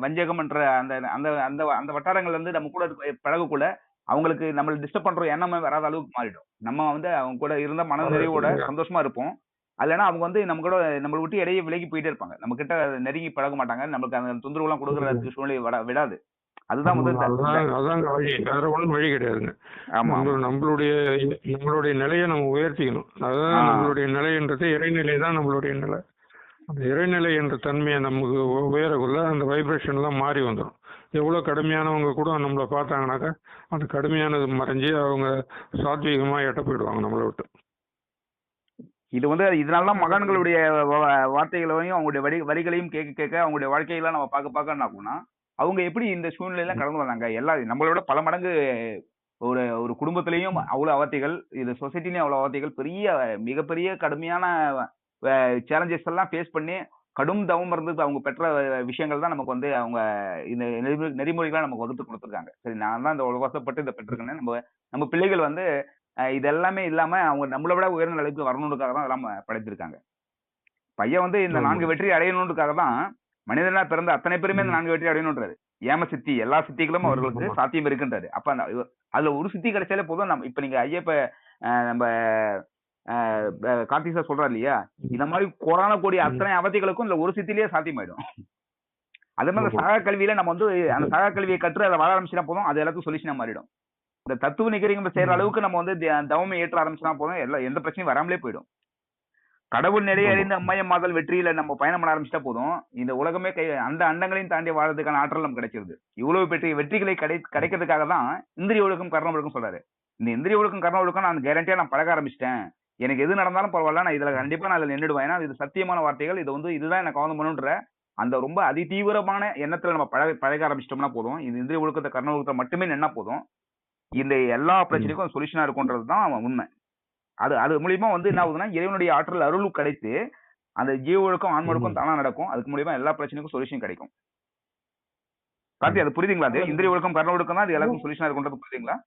[SPEAKER 1] வஞ்சகம் என்ற அந்த அந்த அந்த அந்த வட்டாரங்கள் வந்து நம்ம கூட பழகக்குள்ள அவங்களுக்கு நம்மள டிஸ்டர்ப் பண்ற எண்ணமே வராத அளவுக்கு மாறிடும். நம்ம வந்து அவங்க கூட இருந்த மன நிறைவோட சந்தோஷமா இருப்போம். அதுலன்னா அவங்க வந்து நம்ம கூட நம்மளை விட்டு இடையே விலகி போயிட்டே இருப்பாங்க, நம்ம கிட்ட நெருங்கி பழக மாட்டாங்க, நம்மளுக்கு அந்த தொந்தரவு எல்லாம் கொடுக்கறதுக்கு சூழ்நிலை விடாது. அதுதான் வந்து
[SPEAKER 2] அதாங்க வழி, வேற ஒன்றும் வழி கிடையாதுங்க. நம்மளுடைய நிலையை நம்ம உயர்த்திக்கணும். அதுதான் நம்மளுடைய நிலைன்றது இறைநிலை தான் நம்மளுடைய நிலை. அந்த இறைநிலை என்ற தன்மையை நமக்கு உயரக்குள்ள அந்த வைப்ரேஷன்லாம் மாறி வந்துடும். எவ்வளோ கடுமையானவங்க கூட நம்மளை பார்த்தாங்கனாக்கா அந்த கடுமையானது மறைஞ்சி அவங்க சாத்வீகமாக எட்ட போயிடுவாங்க நம்மளை விட்டு.
[SPEAKER 1] இது வந்து இதனாலதான் மகான்களுடைய வார்த்தைகளையும் அவங்களுடைய வரிகளையும் கேட்க கேட்க அவங்களுடைய வாழ்க்கையெல்லாம் நம்ம பார்க்க என்ன ஆகும்னா அவங்க எப்படி இந்த சூழ்நிலையெல்லாம் கடந்து வந்தாங்க. நம்மளோட பல மடங்கு ஒரு குடும்பத்திலையும் அவ்வளவு அவத்தைகள், இது சொசைட்டிலையும் அவ்வளவு அவத்தைகள், மிகப்பெரிய கடுமையான சேலஞ்சஸ் எல்லாம் ஃபேஸ் பண்ணி கடும் தவம் இருந்து அவங்க பெற்ற விஷயங்கள் தான் நமக்கு வந்து அவங்க இந்த நெறிமுறைகளாக நமக்கு வகுத்து கொடுத்துருக்காங்க. சரி, நான் தான் இந்த உலகப்பட்டு இதை பெற்றிருக்கேன்னு நம்ம பிள்ளைகள் வந்து இது எல்லாமே இல்லாம அவங்க நம்மளை விட உயர்ந்த நிலைக்கு வரணுன்றதுக்காக தான் அதெல்லாம் படைத்திருக்காங்க. பையன் வந்து இந்த 4 வெற்றி அடையணுன்றதுக்காக தான் மனிதனா பிறந்த அத்தனை பேருமே இந்த 4 வெற்றி அடையணுன்றாரு. ஏம சித்தி எல்லா சித்திகளும் அவர்களுக்கு சாத்தியம் இருக்கின்றாரு. அப்ப அதுல ஒரு சித்தி கிடைச்சாலே போதும். நம்ம இப்ப நீங்க ஐயப்ப நம்ம கார்த்திக் சார் சொல்றாரு இல்லையா, இந்த மாதிரி கொரோனா கூடிய அத்தனை அவதிகளுக்கும் இந்த ஒரு சித்திலேயே சாத்தியமாயிடும். அதே மாதிரி சகா கல்வியில நம்ம வந்து அந்த சகா கல்வியை கற்று அதை வளர ஆரம்பிச்சுனா போதும், அது எல்லாத்துக்கும் சொல்யூஷனா மாறிடும். இந்த தத்துவ நிகரிங்க செய்யற அளவுக்கு நம்ம வந்து தவமை ஏற்ற ஆரம்பிச்சுனா போதும், எந்த பிரச்சனையும் வராமலே போயிடும். கடவுள் நிலையை அறிந்த அம்மையம் மாதல் வெற்றியில நம்ம பயணம் பண்ண ஆரம்பிச்சிட்டா போதும், இந்த உலகமே அந்த அண்டங்களையும் தாண்டி வாழ்றதுக்கான ஆற்றல் நமக்கு கிடைச்சிருது. இவ்வளவு வெற்றிகளை கிடைக்கிறதுக்காக தான் இந்திரிய ஒழுக்கம் கர்ண ஒழுக்கம் சொல்றாரு. இந்த இந்திரிய ஒழுக்கம் கர்ண ஒழுக்கம் நான் கேரண்டியா நான் பழக ஆரம்பிச்சிட்டேன், எனக்கு எது நடந்தாலும் பரவாயில்ல, நான் இதுல கண்டிப்பா நான் நின்றுடுவேன். ஏன்னா இது சத்தியமான வார்த்தைகள், இது வந்து இதுதான் எனக்கு கவனம் பண்ணுன்ற அந்த ரொம்ப அதிதீவிரமான எண்ணத்துல நம்ம பழக ஆரம்பிச்சிட்டோம்னா போதும், இது இந்திரிய ஒழுக்கத்தை கர்ண ஒழுக்கத்தை மட்டுமே நின்னா போதும், இந்த எல்லா பிரச்சனைக்கும் சொல்யூஷனா இருக்கும்ன்றது தான் உண்மை. அது மூலியமா வந்து என்ன ஆகுதுன்னா இறைவனுடைய ஆற்றல் அருளும் கிடைத்து அந்த ஜீவ ஒழுக்கம் ஆன்ம ஒழுக்கம் தானா நடக்கும். அதுக்கு மூலியமா எல்லா பிரச்சனைக்கும் சொல்யூஷன் கிடைக்கும். கார்த்தி, அது புரியுதுங்களா? அது இந்திரிய ஒழுக்கம் கர்ண ஒழுக்கம் தான் அது எல்லாருக்கும் சொல்யூஷனா இருக்கும்ன்றது புரியுதுங்களா?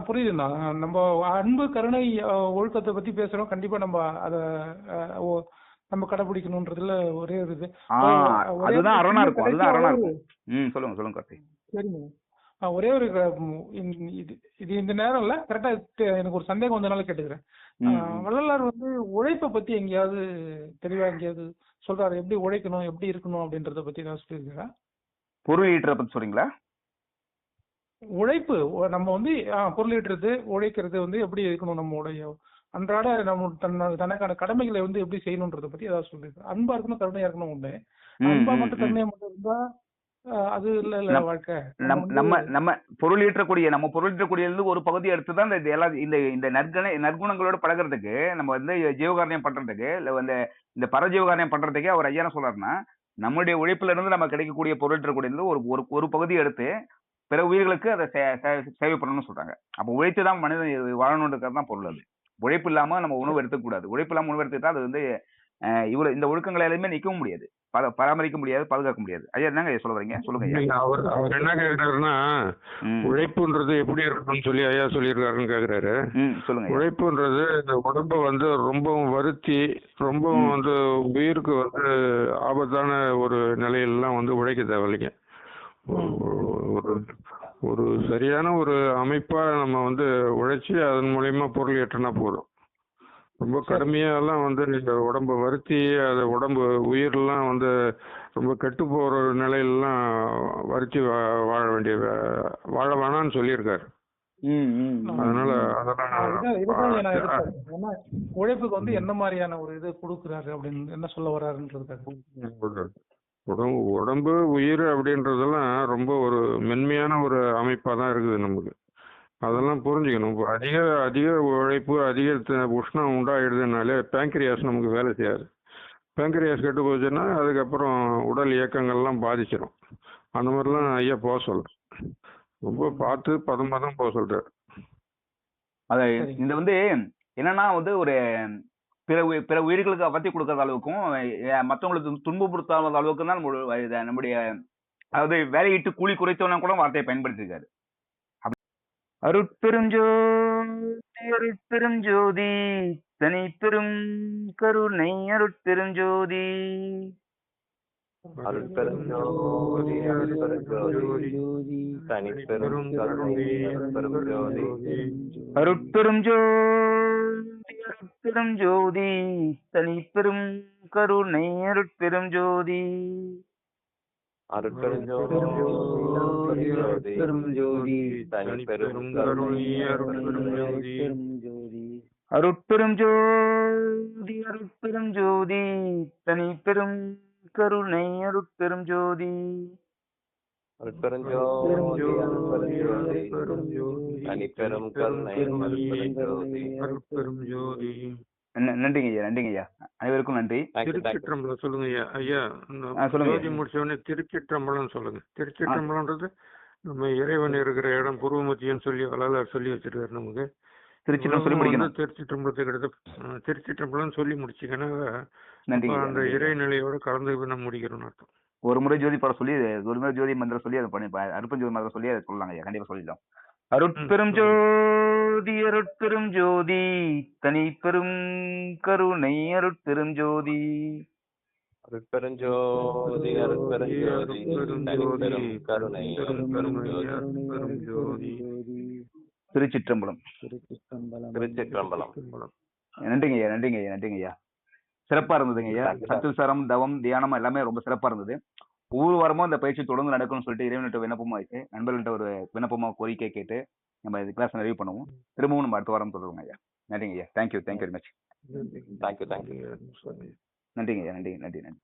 [SPEAKER 4] புரியுதுண்ணா. நம்ம அன்பு கருணை ஒழுக்கத்தை பத்தி பேசுறோம், கண்டிப்பா நம்ம அத நம்ம கடைபிடிக்கணும்ன்றதுல ஒரே ஒரு இது
[SPEAKER 1] அதுதான் அரணா இருக்கும். அதுதான் அரணா இருக்கும். சொல்லுங்க கார்த்தி.
[SPEAKER 4] சரிங்க, ஒரே ஒரு இது இந்த நேரம் இல்ல, கரெக்டா எனக்கு ஒரு சந்தேகம் வந்தனால கேட்டுக்கிறேன். வள்ளலார் வந்து உழைப்பை பத்தி எங்கேயாவது தெளிவா எங்கேயாவது சொல்றாரு, எப்படி உழைக்கணும் எப்படி இருக்கணும் அப்படின்றத பத்தி ஏதாவது சொல்லியிருக்கீங்களா? பொருள் ஈட்டுறத பத்தி சொல்றீங்களா? உழைப்பு நம்ம வந்து பொருள் ஈட்டுறது உழைக்கிறது வந்து எப்படி இருக்கணும், நம்மளுடைய அன்றாட நம்ம தனக்கான கடமைகளை வந்து எப்படி செய்யணும்ன்றத பத்தி ஏதாவது சொல்லிருக்கு. அன்பா இருக்கணும் கருணையா இருக்கணும் ஒண்ணு, அன்பா மட்டும் கருணையா மட்டும் இருந்தா அது இல்ல வாழ்க்கை. நம்ம பொருள் ஈட்டக்கூடிய ஒரு பகுதியை எடுத்துதான் இந்த நற்குணங்களோட பழகிறதுக்கு, நம்ம வந்து ஜீவகாரணியம் பண்றதுக்கு இல்ல இந்த பரஜீவகாரணியம் பண்றதுக்கு அவர் ஐயா சொல்றாருன்னா, நம்மளுடைய உழைப்புல இருந்து நம்ம கிடைக்கக்கூடிய பொருள் ஈட்டக்கூடிய ஒரு பகுதியை எடுத்து பிற உயிர்களுக்கு அதை சேவை பண்ணணும்னு சொல்றாங்க. அப்ப உழைத்துதான் மனிதன் வாழணுன்றதுக்காக தான் பொருள். அது உழைப்பு இல்லாம நம்ம உணவு எடுத்துக்கூடாது. உழைப்பு இல்லாம உணவு எடுத்துக்கிட்டா அது வந்து இவ்வளவு இந்த ஒழுக்கங்களை எல்லாமே நிற்கவும் முடியாது, பராமரிக்க முடியாது, பாதுகாக்க முடியாது. ஐயா என்னங்க சொல்ல வரீங்க? சொல்லுங்க.
[SPEAKER 2] அவர் என்ன கேக்குறாருன்னா, உழைப்புன்றது எப்படி இருக்கணும்னு சொல்லி ஐயா சொல்லியிருக்காருன்னு கேக்குறாரு. சொல்லுங்க. உழைப்புன்றது இந்த உடம்ப வந்து ரொம்பவும் வருத்தி ரொம்பவும் வந்து உயிருக்கு வந்து ஆபத்தான ஒரு நிலையெல்லாம் வந்து உழைக்க தேவையில்லைங்க. ஒரு சரியான ஒரு அமைப்பா நம்ம வந்து உழைச்சி அதன் மூலியமா பொருள் ஏற்றினா போதும். ரொம்ப கடுமையெல்லாம் வந்து இந்த உடம்பை வருத்தி அதை உடம்பு உயிரெல்லாம் வந்து ரொம்ப கெட்டு போகிற நிலையிலாம் வரிச்சு வாழ வேணான்னு சொல்லியிருக்காரு. அதனால
[SPEAKER 4] இதுதான் நான்
[SPEAKER 2] அதெல்லாம்
[SPEAKER 4] எதிர்பார்க்கிறேன். ஏன்னா உழைப்புக்கு வந்து என்ன மாதிரியான ஒரு இது கொடுக்குறாரு அப்படின்னு என்ன சொல்ல வர்றாருன்றதுக்காக.
[SPEAKER 2] உடம்பு உயிர் அப்படின்றதெல்லாம் ரொம்ப ஒரு மென்மையான ஒரு அமைப்பா தான் இருக்குது நமக்கு. அதெல்லாம் புரிஞ்சுக்கணும். இப்போ அதிக உழைப்பு அதிக உஷ்ணம் உண்டாயிடுதுனாலே பேங்க்ரியாஸ் நமக்கு வேலை செய்யாது. பேங்க்ரியாஸ் கெட்டு போச்சுன்னா அதுக்கப்புறம் உடல் இயக்கங்கள்லாம் பாதிச்சிடும். அந்த மாதிரிலாம் ஐயா போக சொல்றேன். ரொம்ப பார்த்து பதம் போக சொல்றாரு.
[SPEAKER 1] அது இந்த வந்து என்னன்னா வந்து ஒரு பிற உயிர்களுக்கு அவத்தி கொடுக்கற அளவுக்கும் மற்றவங்களுக்கு துன்புறுத்தாத அளவுக்கு தான் நம்முடைய அதாவது வேலையிட்டு கூலி குறைத்தவனா கூட வார்த்தையை பயன்படுத்திருக்காரு. அருட்பெருஞ்சோதி அருட்பெருஞ்சோதி தனி பெரும் கருணை அருட்பெருஞ்சோதி
[SPEAKER 5] அருட்பெருஞ்சோதி அருட்பெருஞ்சோதி தனி பெரும் கருணை அருட்பெருஞ்சோதி
[SPEAKER 1] அருட்பெருஞ்சோதி அருட்பெருஞ்சோதி தனி பெரும் கருணை அருட்பெருஞ்சோதி
[SPEAKER 5] அருட்பெருஞ்சோதி தனி பெரும் கருணை அருட்பெருஞ்சோதி
[SPEAKER 1] அருட்பெருஞ்சோதி அருட்பெருஞ்சோதி தனி பெரும் கருணை அருட்பெருஞ்சோதி
[SPEAKER 5] அருட்பெருஞ்சோதி அருட்பெருஞ்சோதி தனி பெரும் கருணை
[SPEAKER 2] அருட்பெருஞ்சோதி.
[SPEAKER 1] நன்றிங்க ஐயா, நன்றிங்க ஐயா, அனைவருக்கும் நன்றி.
[SPEAKER 2] திருச்சிற்றம்பலம் சொல்லுங்க ஐயா. ஐயா ஜோதி முடிச்ச உடனே திருச்சிற்றம்பலம் சொல்லுங்க. திருச்சிற்றம்பலம்ன்றது நம்ம இறைவன் இருக்கிற இடம் பூர்வமத்தியன்னு சொல்லி வள்ளலார் சொல்லி வச்சிருக்காரு நமக்கு. திருச்சிற்றம்பலத்துக்கு எடுத்து திருச்சிற்றம்பலம் சொல்லி முடிச்சிங்கன்னா அந்த இறைநிலையோட கலந்து நம்ம முடிக்கிறோம் அர்த்தம்.
[SPEAKER 1] ஒரு முறை ஜோதி பாட சொல்லி ஒரு முறை ஜோதி மந்திரம் சொல்லி அதை பண்ணி அருட்பெருஞ்சோதி மந்திரம் சொல்லி அதை சொல்லலாங்க ஐயா, கண்டிப்பா சொல்லிடலாம். அருட்பெரும் ஜோதி அருட்பெரும் ஜோதி தனி பெரும் கருணை அருட்பெரும் ஜோதி
[SPEAKER 5] அருட்பெருஞ்சோதி அருட்பெருஞ்சோதி தனி பெரும் கருணை அருட்பெருஞ்சோதி.
[SPEAKER 1] திருச்சிற்றம்பலம்.
[SPEAKER 5] திருச்சிற்றம்பலம்.
[SPEAKER 1] நன்றிங்க ஐயா, நன்றிங்க ஐயா, நன்றிங்க ஐயா. சிறப்பா இருந்ததுங்க ஐயா. சத்துசாரம் தவம் தியானம் எல்லாமே ரொம்ப சிறப்பா இருந்தது. ஒவ்வொரு வாரமும் அந்த பயிற்சி தொடர்ந்து நடக்கும்னு சொல்லிட்டு இறைவன்கிட்ட விண்ணப்பமா இருக்கு, நண்பர்கள்ட்ட ஒரு விண்ணப்பமா கோரிக்கை கேட்டு நம்ம கிளாஸ் நிறைவு பண்ணுவோம். திரும்பவும் நம்ம அடுத்த வாரம் தொடருவோங்க ஐயா. நன்றிங்க ஐயா. Thank you very much.
[SPEAKER 5] தேங்க்யூ.
[SPEAKER 1] நன்றிங்க ஐயா, நன்றி நன்றி நன்றி.